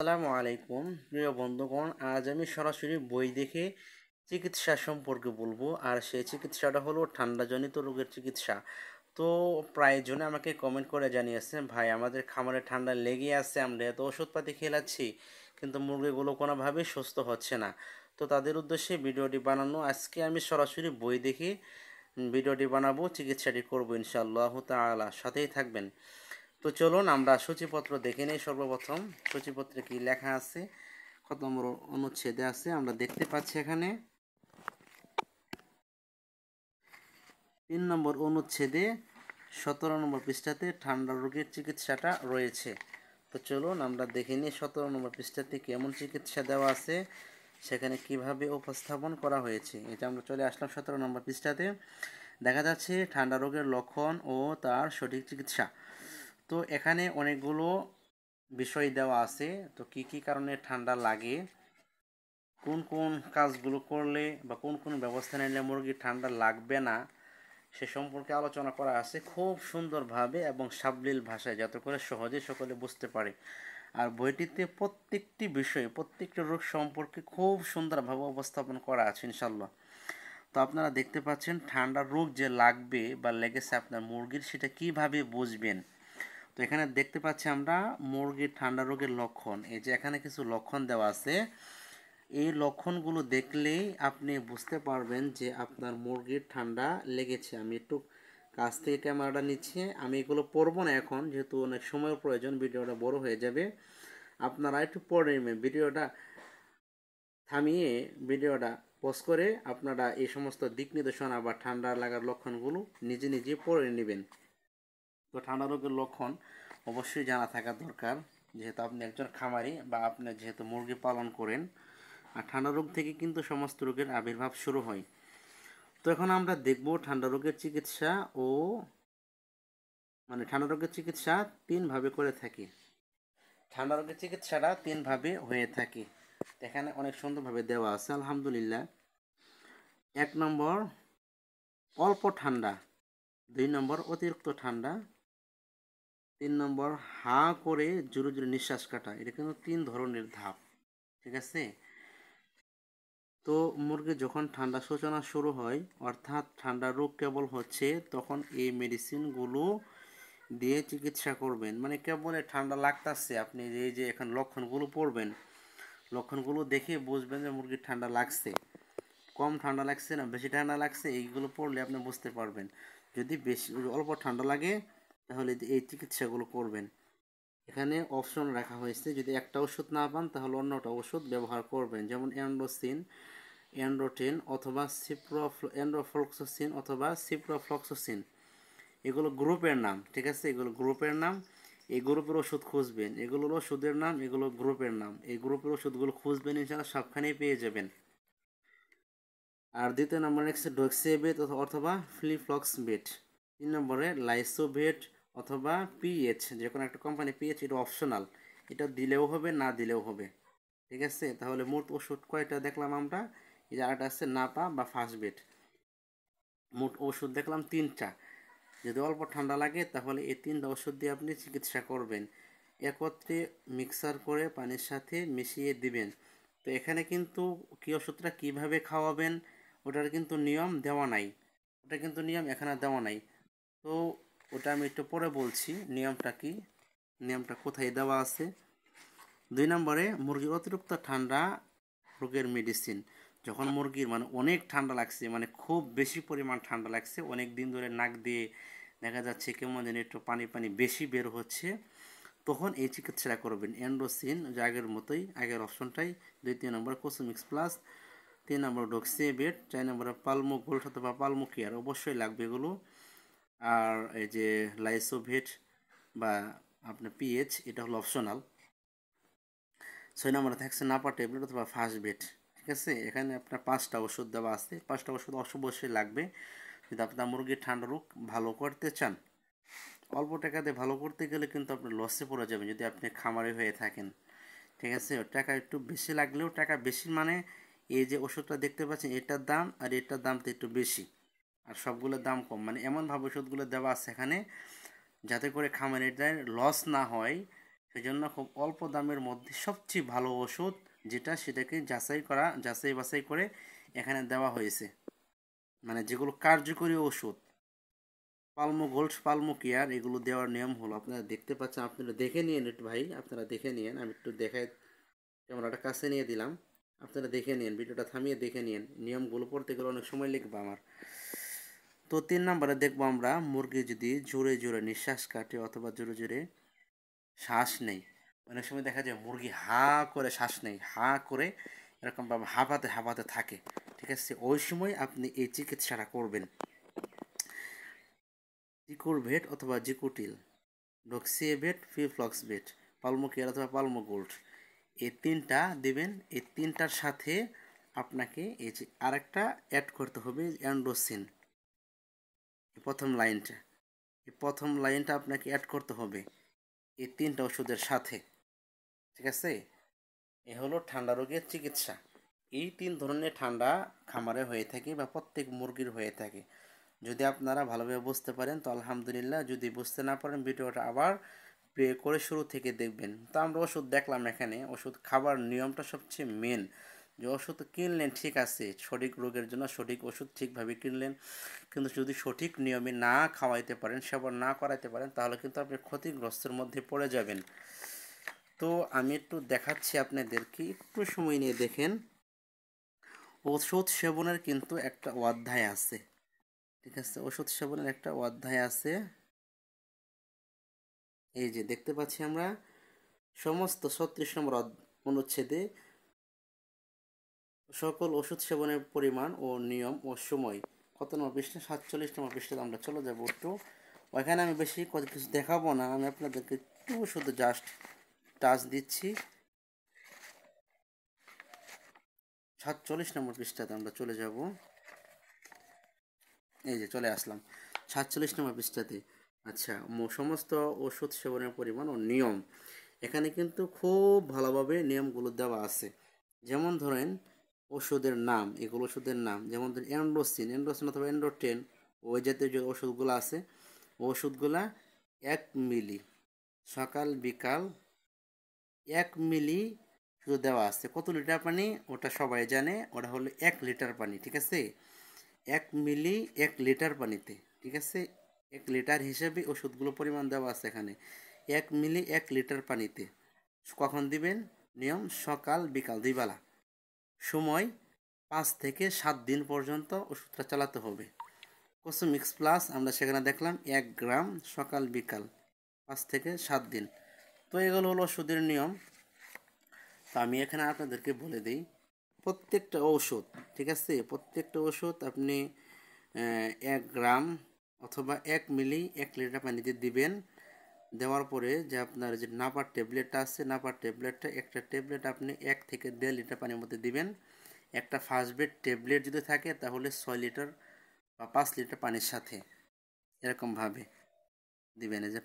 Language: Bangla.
আসসালামু আলাইকুম প্রিয় বন্ধুগণ। আজ আমি সরাসরি বই দেখে চিকিৎসা সম্পর্কে বলবো। আর সেই চিকিৎসাটা হলো ঠান্ডাজনিত রোগের চিকিৎসা। তো প্রায় জনে আমাকে কমেন্ট করে জানিয়েছে, ভাই আমাদের খামারে ঠান্ডা লেগে আছে, আমরা এত ওষুধপাতি খেলাচ্ছি কিন্তু মুরগিগুলো কোনোভাবেই সুস্থ হচ্ছে না। তো তাদের উদ্দেশ্যে ভিডিওটি বানানো। আজকে আমি সরাসরি বই দেখে ভিডিওটি বানাবো, চিকিৎসাটি করবো ইনশাআল্লাহ তাআলা। সাথেই থাকবেন। তো চলুন আমরা সূচিপত্র দেখে নিই। সর্বপ্রথম সূচিপত্রে কি লেখা আছে, কত নম্বর অনুচ্ছেদে আছে আমরা দেখতে পাচ্ছি। এখানে 3 নম্বর অনুচ্ছেদে 17 নম্বর পৃষ্ঠাতে ঠান্ডা রোগের চিকিৎসাটা রয়েছে। তো চলুন আমরা দেখে নিই 17 নম্বর পৃষ্ঠাতে কেমন চিকিৎসা দেওয়া আছে, সেখানে কিভাবে উপস্থাপন করা হয়েছে। এটা আমরা চলে আসলাম 17 নম্বর পৃষ্ঠাতে। দেখা যাচ্ছে ঠান্ডা রোগের লক্ষণ ও তার সঠিক চিকিৎসা। তো এখানে অনেকগুলো বিষয় দেওয়া আছে। তো কি কি কারণে ঠান্ডা লাগে, কোন কোন কাজগুলো করলে বা কোন কোন ব্যবস্থা নিলে মুরগির ঠান্ডা লাগবে না, সে সম্পর্কে আলোচনা করা আছে খুব সুন্দরভাবে এবং সাবলীল ভাষায়, যাতে করে সহজে সকলে বুঝতে পারে। আর বইটিতে প্রত্যেকটি বিষয়, প্রত্যেকটি রোগ সম্পর্কে খুব সুন্দরভাবে উপস্থাপন করা আছে ইনশাল্লাহ। তো আপনারা দেখতে পাচ্ছেন ঠান্ডা রোগ যে লাগবে বা লেগেছে আপনার মুরগির, সেটা কিভাবে বুঝবেন। তো এখানে দেখতে পাচ্ছি আমরা মুরগির ঠান্ডা রোগের লক্ষণ। এই যে এখানে কিছু লক্ষণ দেওয়া আছে, এই লক্ষণগুলো দেখলেই আপনি বুঝতে পারবেন যে আপনার মুরগির ঠান্ডা লেগেছে। আমি একটু কাছ থেকে ক্যামেরাটা নিচ্ছি, আমি এগুলো পড়বো না এখন, যেহেতু অনেক সময়ের প্রয়োজন, ভিডিওটা বড় হয়ে যাবে। আপনারা একটু পড়ে নেবেন, ভিডিওটা থামিয়ে ভিডিওটা পজ করে আপনারা এই সমস্ত দিক নির্দেশনা বা ঠান্ডা লাগার লক্ষণগুলো নিজে নিজে পড়ে নেবেন। তো ঠান্ডা রোগের লক্ষণ অবশ্যই জানা থাকা দরকার, যেহেতু আপনি একজন খামারি বা আপনি যেহেতু মুরগি পালন করেন। আর ঠান্ডা রোগ থেকে কিন্তু সমস্ত রোগের আবির্ভাব শুরু হয়। তো এখন আমরা দেখব ঠান্ডা রোগের চিকিৎসা ও ঠান্ডা রোগের চিকিৎসা 3 ভাবে করে থাকি। ঠান্ডা রোগের চিকিৎসাটা 3 ভাবে হয়ে থাকে। এখানে অনেক সুন্দরভাবে দেওয়া আছে আলহামদুলিল্লাহ। 1 নম্বর অল্প ঠান্ডা, 2 নম্বর অতিরিক্ত ঠান্ডা, 3 নম্বর হাঁ করে জোরে জোরে নিঃশ্বাস কাটা। এটা কিন্তু 3 ধরনের ধাপ, ঠিক আছে। তো মুরগি যখন ঠান্ডা সূচনা শুরু হয়, অর্থাৎ ঠান্ডা রোগ কেবল হচ্ছে, তখন এই মেডিসিনগুলো দিয়ে চিকিৎসা করবেন। কেবল ঠান্ডা লাগতেছে, আপনি এই যে এখন লক্ষণগুলো পড়বেন, লক্ষণগুলো দেখে বুঝবেন যে মুরগির ঠান্ডা লাগছে, কম ঠান্ডা লাগছে না বেশি ঠান্ডা লাগছে, এইগুলো পড়লে আপনি বুঝতে পারবেন। যদি বেশি অল্প ঠান্ডা লাগে তাহলে এই চিকিৎসাগুলো করবেন। এখানে অপশন রাখা হয়েছে, যদি একটা ওষুধ না পান তাহলে অন্যটা ওষুধ ব্যবহার করবেন, যেমন অ্যান্ড্রোসিন, অ্যান্ড্রোটেন অথবা অ্যান্ড্রোফ্লক্সোসিন অথবা সিপ্রোফ্লক্সোসিন। এগুলো গ্রুপের নাম, ঠিক আছে, এগুলো গ্রুপের নাম। এই গ্রুপের ওষুধ খুঁজবেন, এগুলোর ওষুধের নাম, এগুলো গ্রুপের নাম। এই গ্রুপের ওষুধগুলো খুঁজবেন, ইনশাআল্লাহ সবখানেই পেয়ে যাবেন। আর দ্বিতীয় নম্বরে হচ্ছে ডক্সিবেট অথবা ফ্লিফ্লক্সবেট। 3 নম্বরে লাইসোভেট অথবা পিএইচ, যে কোনো একটা কোম্পানি পিএইচ, এটা অপশনাল, এটা দিলেও হবে না দিলেও হবে, ঠিক আছে। তাহলে মোট ওষুধ কয়টা দেখলাম আমরা, এই যে আরেকটা আছে নাপা বা ফাস্টবেট। মোট ওষুধ দেখলাম 3টা। যদি অল্প ঠান্ডা লাগে তাহলে এই 3টা ওষুধ দিয়ে আপনি চিকিৎসা করবেন, একত্রে মিক্সার করে পানির সাথে মিশিয়ে দিবেন। তো এখানে কিন্তু কি ওষুধটা কিভাবে খাওয়াবেন ওটার কিন্তু নিয়ম দেওয়া নাই, ওটা কিন্তু নিয়ম এখানে দেওয়া নাই। তো ওটা আমি একটু পরে বলছি নিয়মটা কি, নিয়মটা কোথায় দেওয়া আছে। 2 নম্বরে মুরগির অতিরিক্ত ঠান্ডা রোগের মেডিসিন। যখন মুরগির অনেক ঠান্ডা লাগছে, খুব বেশি পরিমাণ ঠান্ডা লাগছে, অনেক দিন ধরে নাক দিয়ে দেখা যাচ্ছে কেমন যেন একটু পানি পানি বেশি বের হচ্ছে, তখন এই চিকিৎসাটা করবেন। অ্যান্ড্রোসিন যে আগের মতোই, আগের অপশনটাই। 2 নম্বর কোসোমিক্স প্লাস, 3 নম্বর ডক্সিবেট, 4 নম্বরে পালমো গোল্ড অথবা পালমো কেয়ার, অবশ্যই লাগবে এগুলো। আর এই যে লাইসোভেট বা আপনার পিএইচ, এটা হলো অপশনাল। 6 নম্বরে থাকছে নাপা ট্যাবলেট অথবা ফাস্টবেট, ঠিক আছে। এখানে আপনার 5টা ওষুধ দেওয়া আছে, 5টা ওষুধ অবশ্যই লাগবে যদি আপনার মুরগির ঠান্ডা রোগ ভালো করতে চান। অল্প টাকা দিয়ে ভালো করতে গেলে কিন্তু আপনি লসে পড়ে যাবেন যদি আপনি খামারি হয়ে থাকেন, ঠিক আছে। টাকা একটু বেশি লাগলেও, টাকা বেশি এই যে ওষুধটা দেখতে পাচ্ছেন এটার দাম আর এটার দাম তো একটু বেশি, আর সবগুলোর দাম কম। এমনভাবে ওষুধগুলো দেওয়া আছে এখানে যাতে করে খামারিদের লস না হয়, সেজন্য খুব অল্প দামের মধ্যে সবচেয়ে ভালো ওষুধ যেটা সেটাকে যাচাই বাছাই করে এখানে দেওয়া হয়েছে, মানে যেগুলো কার্যকরী ওষুধ। পালমো গোল্ড, পালমো কেয়ার এগুলো দেওয়ার নিয়ম হলো, আপনারা দেখতে পাচ্ছেন, আপনারা দেখে নিন একটু ভাই, আপনারা দেখে নিন, আমি একটু দেখাই, ক্যামেরাটা কাছে নিয়ে দিলাম, আপনারা দেখে নিন, ভিডিওটা থামিয়ে দেখে নিন, নিয়মগুলো পড়তে গেলে অনেক সময় লাগবে আমার। তো 3 নম্বরে দেখবো আমরা, মুরগি যদি জোরে জোরে নিঃশ্বাস কাটে অথবা জোরে জোরে শ্বাস নেই, অনেক সময় দেখা যায় মুরগি হা করে শ্বাস নেই, হা করে এরকমভাবে হাঁপাতে হাঁপাতে থাকে, ঠিক আছে, ওই সময় আপনি এই চিকিৎসাটা করবেন। জিকুরভেট অথবা জিকুটিল, ডক্সিএভেট, ফিফ্লক্সবেট, পালমোকেয়ার অথবা পালমোগোল্ড, এই তিনটা দিবেন। এই তিনটার সাথে আপনাকে এই যে আরেকটা অ্যাড করতে হবে, অ্যান্ড্রোসিন, প্রথম লাইনটা আপনাকে অ্যাড করতে হবে এই তিনটা ওষুধের সাথে, ঠিক আছে। এ হলো ঠান্ডা রোগের চিকিৎসা। এই 3 ধরনের ঠান্ডা খামারে হয়ে থাকে বা প্রত্যেক মুরগির হয়ে থাকে। যদি আপনারা ভালোভাবে বুঝতে পারেন তো আলহামদুলিল্লাহ, যদি বুঝতে না পারেন ভিডিওটা আবার প্লে করে শুরু থেকে দেখবেন। তো আমরা ওষুধ দেখলাম, এখানে ওষুধ খাবার নিয়মটা সবচেয়ে মেন, যে ওষুধ কিনলেন ঠিক আছে, সঠিক রোগের জন্য সঠিক ওষুধ ঠিকভাবে কিনলেন, কিন্তু যদি সঠিক নিয়মে না খাওয়াইতে পারেন, সেবন না করাইতে পারেন, তাহলে কিন্তু আপনি ক্ষতিগ্রস্তের মধ্যে পড়ে যাবেন। তো আমি একটু দেখাচ্ছি আপনাদেরকে, একটু সময় নিয়ে দেখেন। ওষুধ সেবনের কিন্তু একটা অধ্যায় আছে, ঠিক আছে, ওষুধ সেবনের একটা অধ্যায় আছে। এই যে দেখতে পাচ্ছি আমরা সমস্ত 36 নম্বর অনুচ্ছেদে সকল ওষুধ সেবনের পরিমাণ ও নিয়ম ও সময়, কত নম্বর পৃষ্ঠা, 47 নম্বর পৃষ্ঠাতে আমরা চলে যাবো একটু। ওইখানে আমি বেশি কিছু দেখাবো না, আমি আপনাদেরকে একটু শুধু জাস্ট টাচ দিচ্ছি। 47 নম্বর পৃষ্ঠাতে আমরা চলে যাব, এই যে চলে আসলাম 47 নম্বর পৃষ্ঠাতে। আচ্ছা, সমস্ত ওষুধ সেবনের পরিমাণ ও নিয়ম, এখানে কিন্তু খুব ভালোভাবে নিয়মগুলো দেওয়া আছে। যেমন ধরেন ওষুধের নাম, এগুলো ওষুধের নাম, যেমন ধরেন অ্যান্ড্রোসিন অথবা অ্যান্ড্রোটেন, ওই জাতীয় যে ওষুধগুলো আছে, ওষুধগুলা 1 মিলি সকাল বিকাল 1 মিলি শুধু দেওয়া আছে। কত লিটার পানি ওটা সবাই জানে, ওটা হলো 1 লিটার পানি, ঠিক আছে, 1 মিলি 1 লিটার পানিতে, ঠিক আছে, 1 লিটার হিসেবে ওষুধগুলো পরিমাণ দেওয়া আছে এখানে, 1 মিলি 1 লিটার পানিতে। কখন দিবেন? নিয়ম সকাল বিকাল 2 বেলা, সময় 5 থেকে 7 দিন পর্যন্ত ওষুধটা চালাতে হবে। কোসোমিক্স প্লাস আমরা সেখানে দেখলাম 1 গ্রাম সকাল বিকাল 5 থেকে 7 দিন। তো এগুলো হলো ওষুধের নিয়ম। তো আমি এখানে আপনাদেরকে বলে দিই, প্রত্যেকটা ঔষধ, ঠিক আছে, প্রত্যেকটা ওষুধ আপনি 1 গ্রাম অথবা 1 মিলি 1 লিটার পানিতে দিবেন। দেওয়ার পরে যে আপনার যে নাপার ট্যাবলেটটা আছে, নাপার ট্যাবলেটটা একটা ট্যাবলেট আপনি 1 থেকে 1.5 লিটার পানির মধ্যে দিবেন। একটা ফার্স্ট বেড ট্যাবলেট যদি থাকে তাহলে 6 লিটার বা 5 লিটার পানির সাথে এরকমভাবে দিবেন। এই যে